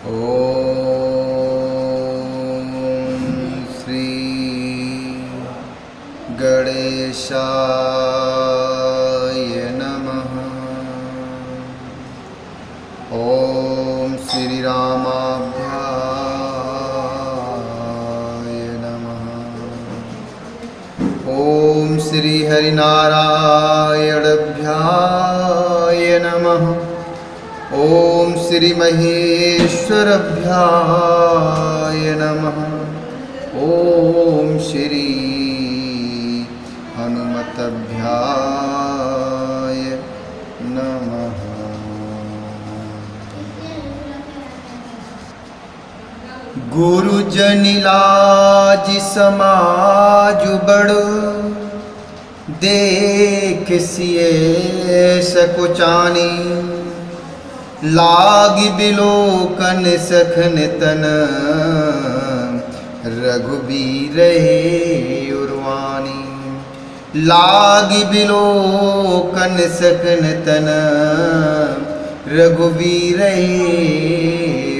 ओम श्री गणेशाय नमः। ओम श्री रामाभ्याय नमः। ओम श्री हरिनारायणाभ्याय नमः। ओम श्री महेश्वराभ्याय नमः। ओम श्री हनुमताभ्याय नमः। गुरुजन लाज समाज बड़ देख सिए सकुचानी। लाग बिलोकन सखन तन रघुबीर उर्वाणी। लाग बिलोकन सकन तन रघुबीर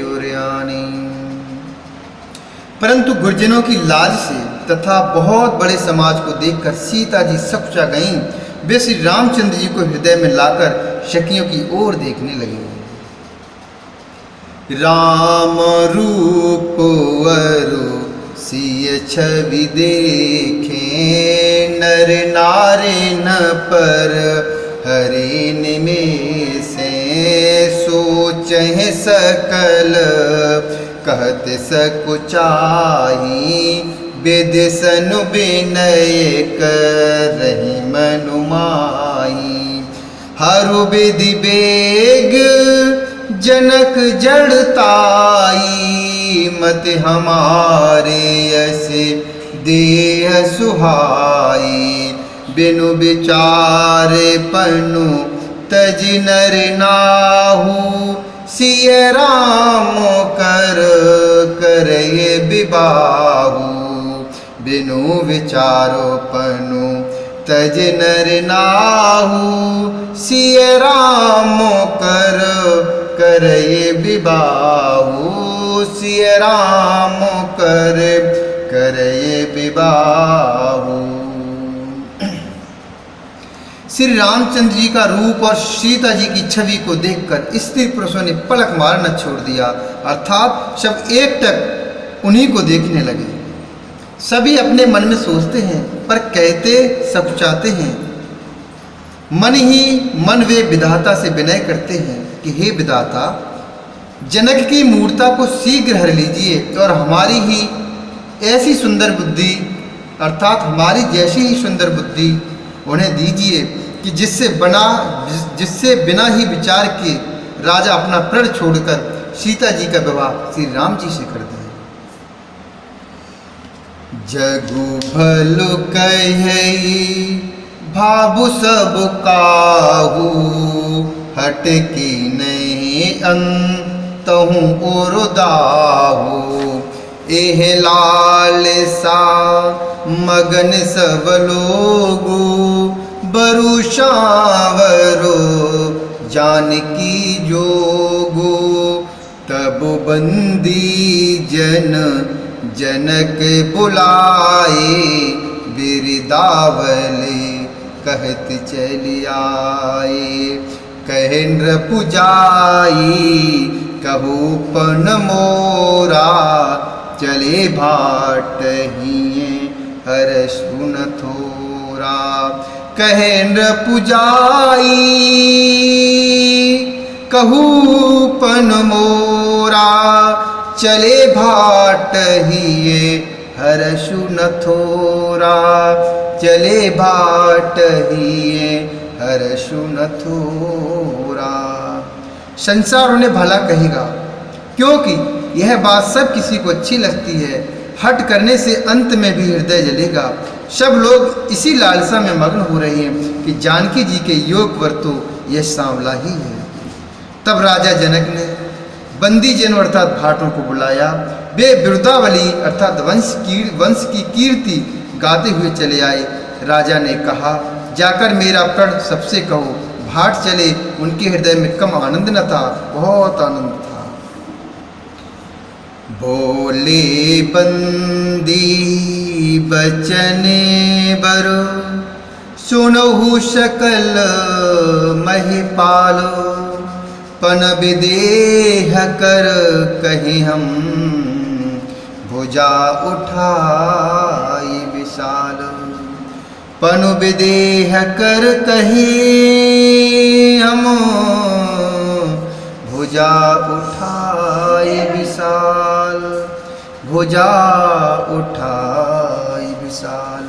उर्यानी। परंतु गुरजनों की लाज से तथा बहुत बड़े समाज को देखकर सीता जी सकुचा गईं। वे श्री रामचंद्र जी को हृदय में लाकर शकियों की ओर देखने लगी। राम रूप वरु सिय छवि देखे। नर नारेन पर हरे निमेषे। सोचहि सकल कहत सकुचाई। विदिशनु विनय करहि मनु माही। हरु विधि बेग जनक जड़ताई। मत हमारे यसे देह सुहाई। बिनु विचारे पनु तज नर नाहू। सिय राम करये विबाहू। बिनु विचारो पनु तज नर नाहू। सिय राम करये विबाहू। सिय राम करये विबाहू। श्री रामचंद्र जी का रूप और सीता जी की छवि को देखकर स्त्री पुरुषों ने पलक मारना छोड़ दिया, अर्थात सब एकटक उन्हीं को देखने लगे। सभी अपने मन में सोचते हैं पर कहते सकुचाते हैं। मन ही मन वे विधाता से विनय करते हैं कि हे विधाता, जनक की मूर्ता को शीघ्र हर लीजिए और हमारी ही ऐसी सुंदर बुद्धि अर्थात हमारी जैसी ही सुंदर बुद्धि उन्हें दीजिए कि जिससे बिना ही विचार के राजा अपना प्रण छोड़कर सीता जी का विवाह श्री राम जी से कर दें। जगु भलो कहि भाबु सब काहू। हट की नहीं अंतहु उर्दाहू। एह लाल सा मगन सब लोगू। बरु शावरो जानकी जोगू। तब बंदी जनक बुलाए। बिरदावले कहत चली आए। कहे नृपु जाई कहू पन मोरा। चले भाट हिए हर सुन थोरा। कहे नृपु जाई कहू पन मोरा। चले भाट हिए हर सुन थोरा। चले भाट हिए हर सुन थोरा। संसार उन्हें भला कहेगा क्योंकि यह बात सब किसी को अच्छी लगती है। हट करने से अंत में भी हृदय जलेगा। सब लोग इसी लालसा में मग्न हो रहे हैं कि जानकी जी के योग वर तो यह सांवला ही है। तब राजा जनक ने बंदी जन अर्थात भाटों को बुलाया। वे बिरदावली अर्थात वंश की कीर्ति गाते हुए चले आए। राजा ने कहा, जाकर मेरा प्रण सबसे कहो। भाट चले, उनके हृदय में कम आनंद न था, बहुत आनंद था। बोले बंदी बचने बरो, सुनहु सकल महिपालो। पन विदेह कर कहीं हम, भुजा उठाई विशाल। पनु विदेह कर कहीं हम, भुजा उठाई विशाल। भुजा उठाई विशाल।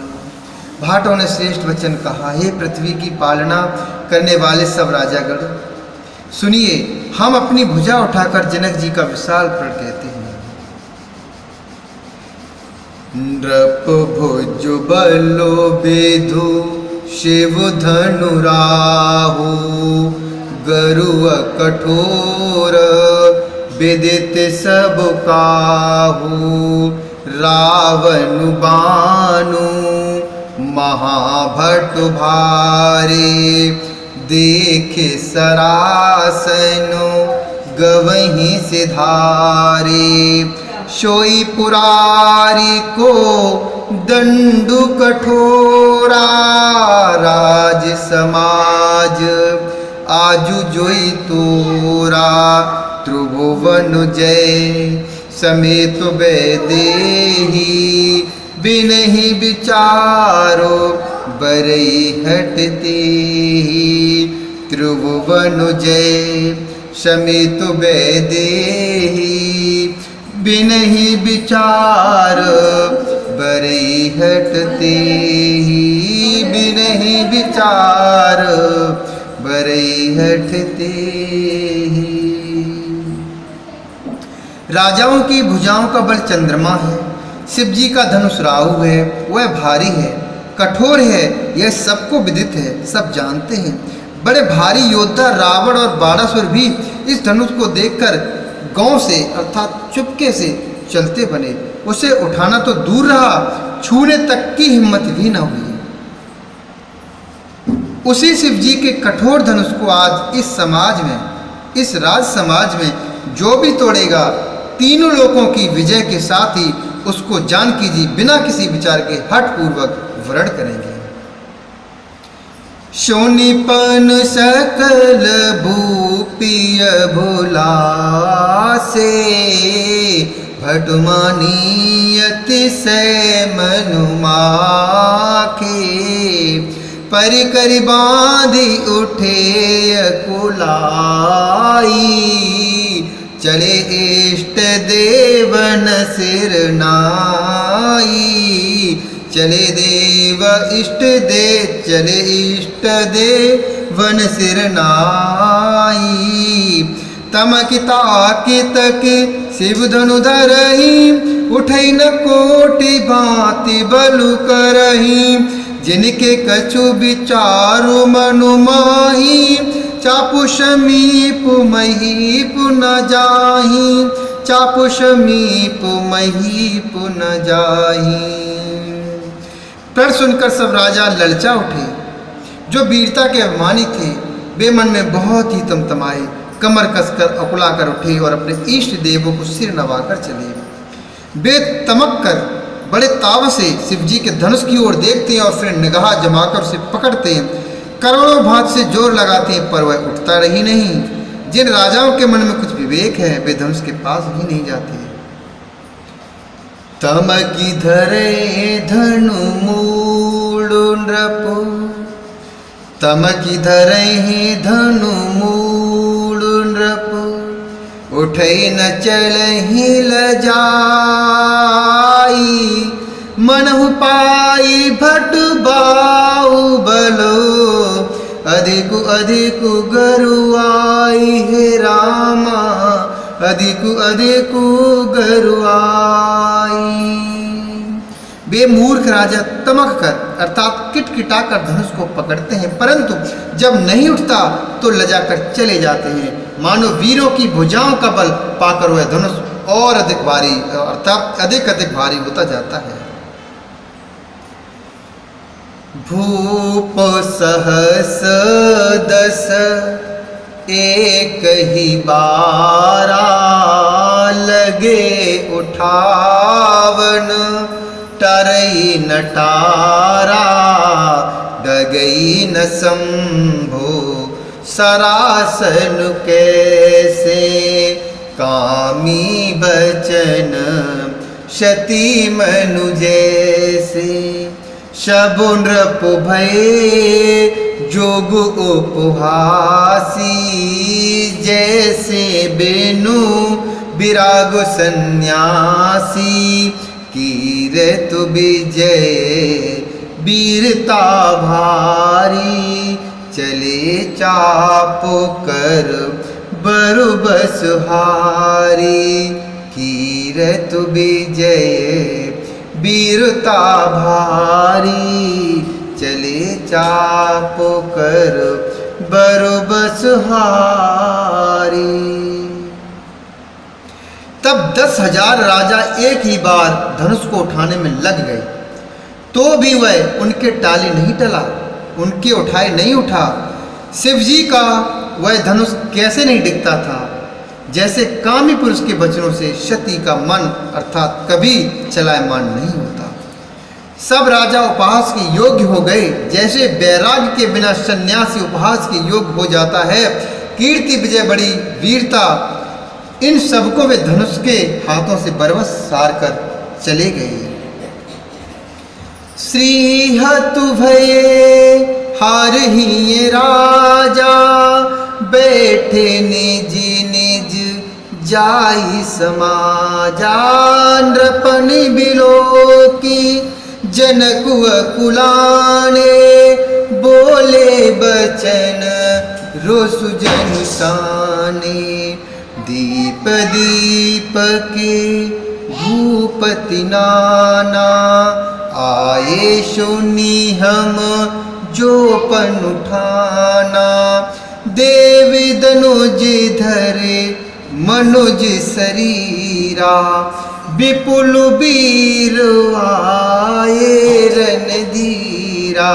भाटों ने श्रेष्ठ वचन कहा, हे पृथ्वी की पालना करने वाले सब राजागण, सुनिए, हम अपनी भुजा उठाकर जनक जी का विशाल प्रण कहते हैं। नृप भुज बलो विधु शिव धनु राहु, गरुड़ कठोर विदित सब काहू। रावण बानु महाभट भारे, देखे सरासनो गवहीं सिधारे। सोई पुरारी को दंडु कठोरा, राज समाज आजु जोई तोरा। त्रिभुवन जय समेत वैदेही, बिनहि विचारो बरई हटते। त्रिभुवन जय समेत वैदेही, बिनहि विचार बरई हटते। बिनहि विचार बरई हटते। राजाओं की भुजाओं का बल चंद्रमा है, शिव जी का धनुष राहु है, वह भारी है, कठोर है, यह सबको विदित है, सब जानते हैं। बड़े भारी योद्धा रावण और बाणासुर भी इस धनुष को देखकर गांव से अर्थात चुपके से चलते बने। उसे उठाना तो दूर रहा, छूने तक की हिम्मत भी न हुई। उसी शिव जी के कठोर धनुष को आज इस समाज में, इस राज समाज में जो भी तोड़ेगा, तीनों लोकों की विजय के साथ ही उसको जानकी जी बिना किसी विचार के हठ पूर्वक वरण करेंगे। शोनिपन सकल भूपिय भुलासे, भटमानी से मनुमाखे। परिकर बांधि उठे कुलाई, चले इष्ट देवन सिर नाई। चले देव इष्ट दे, चले इष्ट देवन सिर नाई। तमकिता के तक शिव धनु धरही, उठई न कोटि भांति बलु करही। जिनके कछु विचारु मनु माही, चापु समीप महीप न जाही। चापु समीप महीप न जाही। प्रण सुनकर सब राजा ललचा उठे। जो वीरता के अभिमानी थे वे मन में बहुत ही तमतमाए, कमर कसकर अकुलाकर उठे और अपने इष्ट देवों को सिर नवाकर चले। वे तमक कर बड़े ताव से शिव जी के धनुष की ओर देखते हैं और फिर निगाह जमाकर उसे पकड़ते हैं। करोड़ों भांत से जोर लगाते हैं पर वह उठता रही नहीं। जिन राजाओं के मन में कुछ विवेक है वे धनुष के पास भी नहीं जाते। तमकी धरे धनु मूल नृपु, तमकी धरे धनु मूल नृपु। उठई न चलहि लजाई, मनहु पाई भट बाहु बलो। अधिक अधिक गरुआई हे रामा, अधिक अधिक गरुआई। वे मूर्ख राजा तमक कर अर्थात किटकिटा कर धनुष को पकड़ते हैं, परंतु जब नहीं उठता तो लजाकर चले जाते हैं। मानो वीरों की भुजाओं का बल पाकर वह धनुष और अधिक भारी अर्थात अधिक अधिक भारी होता जाता है। भूप सहस दस एक ही बारा, लगे उठावन, टरई न टारा डगई न संभो, सरासन कैसे कामी बचन शती मनु जैसे। शबु नृप भये जोग उपहासी, जैसे बेनु विराग सन्यासी। कीरत विजय वीरता भारी, चले चाप कर बरु बसहारी। कीरत विजय वीरता भारी, चले चाप कर बरु बसहारी। तब 10,000 राजा एक ही बार धनुष को उठाने में लग गए, तो भी वह उनके टाले नहीं टला, उनके उठाए नहीं उठा। शिव जी का वह धनुष कैसे नहीं डिगता था, जैसे कामी पुरुष के वचनों से शती का मन अर्थात कभी चलायमान नहीं होता। सब राजा उपहास के योग्य हो गए, जैसे वैराग्य के बिना सन्यासी उपहास के योग्य हो जाता है। कीर्ति विजय बड़ी वीरता, इन सबको वे धनुष के हाथों से बरबस सार कर चले गए। श्री हतु भये हारहिए राजा, बैठे निज निज जाई समाजा। नृपनि बिलोकी जनक कुलाने, बोले बचन रोसु जन साने। दीप दीप के भूपति नाना, आए सुनी हम जो पन उठाना। देवी दनुज धरे मनुज शरीरा, विपुल वीर आए रणधीरा।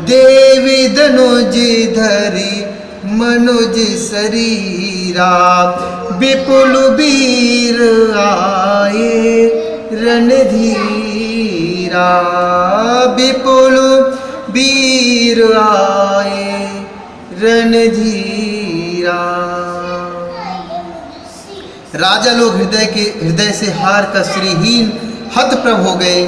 देवी दनुज धरे मनुज शरीरा, विपुल वीर आए रणधीरा। विपुल वीर आए रणधीरा। राजा लोग हृदय से हार कर श्रीहीन हतप्रभ हो गए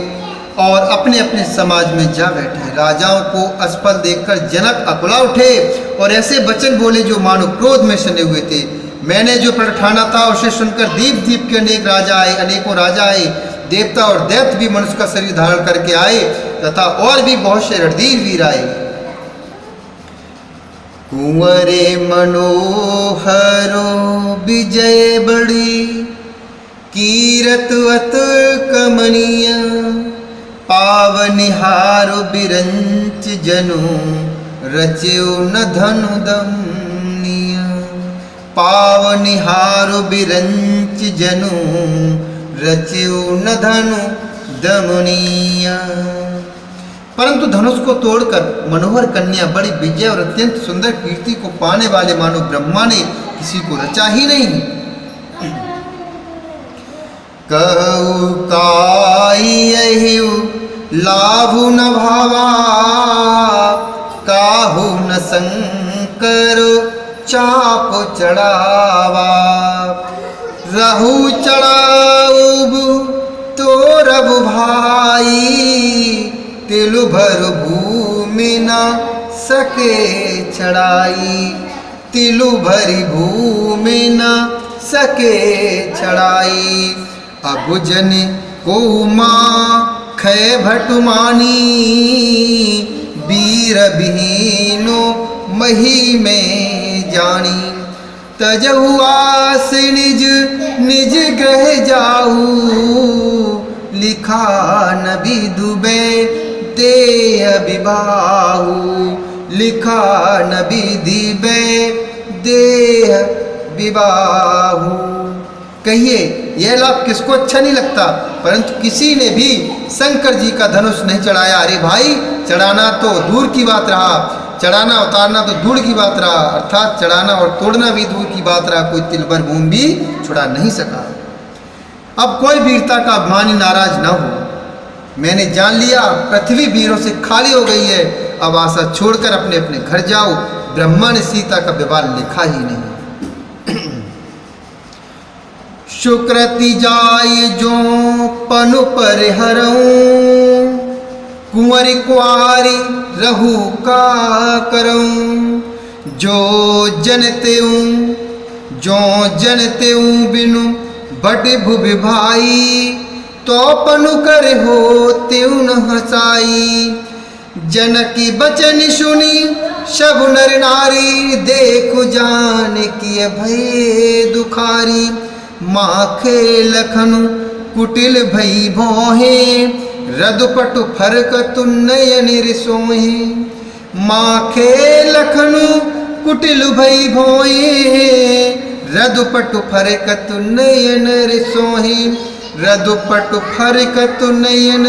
और अपने अपने समाज में जा बैठे। राजाओं को असफल देखकर जनक अकुला उठे और ऐसे वचन बोले जो मानो क्रोध में सने हुए थे। मैंने जो प्रण ठाना था उसे सुनकर दीप दीप के अनेकों राजा आए। देवता और दैत्य भी मनुष्य का शरीर धारण करके आए तथा और भी बहुत से रणधीर वीर आए। कुंवरे मनोहरो विजय बड़ी, कीरत अत कमनीय। पावनिहारो बिरंच जनु, रच्यो न धनु दमनीय। पावनिहारो बिरंच जनु, रच्यो न धनु दमनीय। परंतु धनुष को तोड़कर मनोहर कन्या बड़ी विजय और अत्यंत सुंदर कीर्ति को पाने वाले मानो ब्रह्मा ने किसी को रचा ही नहीं। कहु काई लाभु न भावा, काहु न शंकर चाप चढ़ावा। रहु चढ़ाऊब तोरब भाई, तिलु भर भूमि न सके चढ़ाई। तिलु भरी भूमि न सके चढ़ाई। अब जन को माँ खय भटुमानी, वीर विहीनो मही में जानी। तजहु आस निज निज ग्रह जाऊ, लिखा नबी दुबे देह विबाहु। लिखा नबी दिबे देह विबाहु। कहिए यह लाभ किसको अच्छा नहीं लगता, परंतु किसी ने भी शंकर जी का धनुष नहीं चढ़ाया। अरे भाई, चढ़ाना तो दूर की बात रहा, चढ़ाना उतारना तो दूर की बात रहा, अर्थात चढ़ाना और तोड़ना भी दूर की बात रहा, कोई तिल भर भूमि भी छुड़ा नहीं सका। अब कोई वीरता का अभिमानी नाराज न हो। मैंने जान लिया पृथ्वी वीरों से खाली हो गई है। अब आशा छोड़कर अपने अपने घर जाओ। ब्रह्मा ने सीता का विवाह लिखा ही नहीं। सुकृति जाय जो पनु पर हरऊं, कुंवरी कुआरी रहू का करऊं। जो जनते बिनु बट भुवि भाई, तो पनु कर हो त्यों न हसाई। जनकी बचन सुनी सब नर नारी, देखो जान किए भय दुखारी। माखे लखनु कुटिल भई भोहे, रदुपटु फरकतु नयन रिसोहे। माखे लखनु कुटिल भई भोहे, रदुपटु फरकतु नयन रिसोहे। रदुपटु फरकतु नयन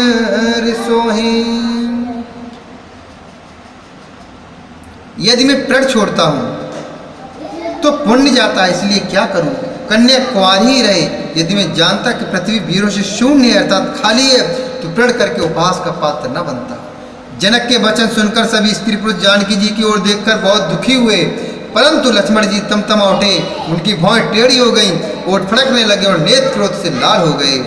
रिसोहे। यदि मैं प्रण छोड़ता हूं तो पुण्य जाता है, इसलिए क्या करूं? कन्या कुंवारी ही रहे। यदि मैं जानता कि पृथ्वी वीरों से शून्य है अर्थात खाली है, तो प्रण करके उपहास का पात्र न बनता। जनक के वचन सुनकर सभी स्त्री पुरुष जानकी जी की ओर देखकर बहुत दुखी हुए, परंतु लक्ष्मण जी तमतमा उठे। उनकी भौहें टेढ़ी हो गईं, ओठ फड़कने लगे और नेत्र क्रोध से लाल हो गए।